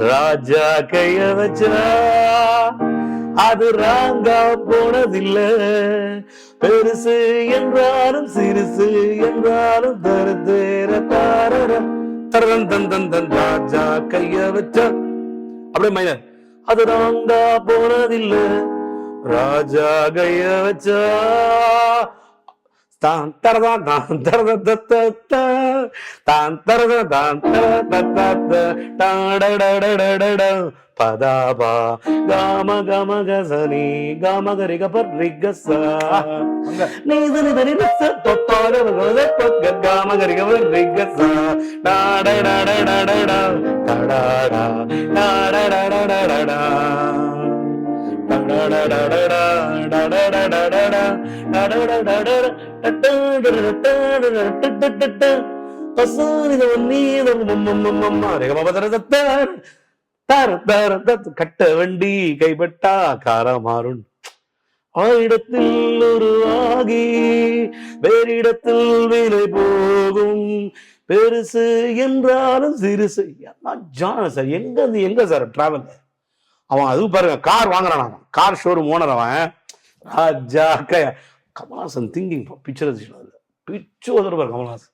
ராஜா கைய வச்சா அது ராங்கா போனதில்ல. பெருசு என்றாலும் சிறுசு என்றாலும் ராஜா கைய வச்சா அப்படியே மைனர் அது ராங்கா போனதில்ல. ராஜா கைய வச்சா தான் தரதான் தான் தரத தான் தரதான் தான் பதாபா காம கம கசனி காம கரிக பர்ரிகசா நீதனி தனி ரச தொப்பாட காம கரிக பர்ரிகசா டாடடடடடடா தடாடா டாடடடடடடா கட்ட வண்டி கைப்பட்டா காரமாறும் ஆயிடத்தில் உருவாகி வேறிடத்தில் விலை போகும். பெருசு என்றாலும் சிறுசு. சார் எங்க சார் டிராவல் அவன் அது பாருங்க கார் வாங்குறான். அவன் கார் ஷோரூம் ஓனர். அவன் ராஜா கமல்ஹாசன் திங்கிங் பிக்சர் பிச்சு பாரு கமல்ஹாசன்.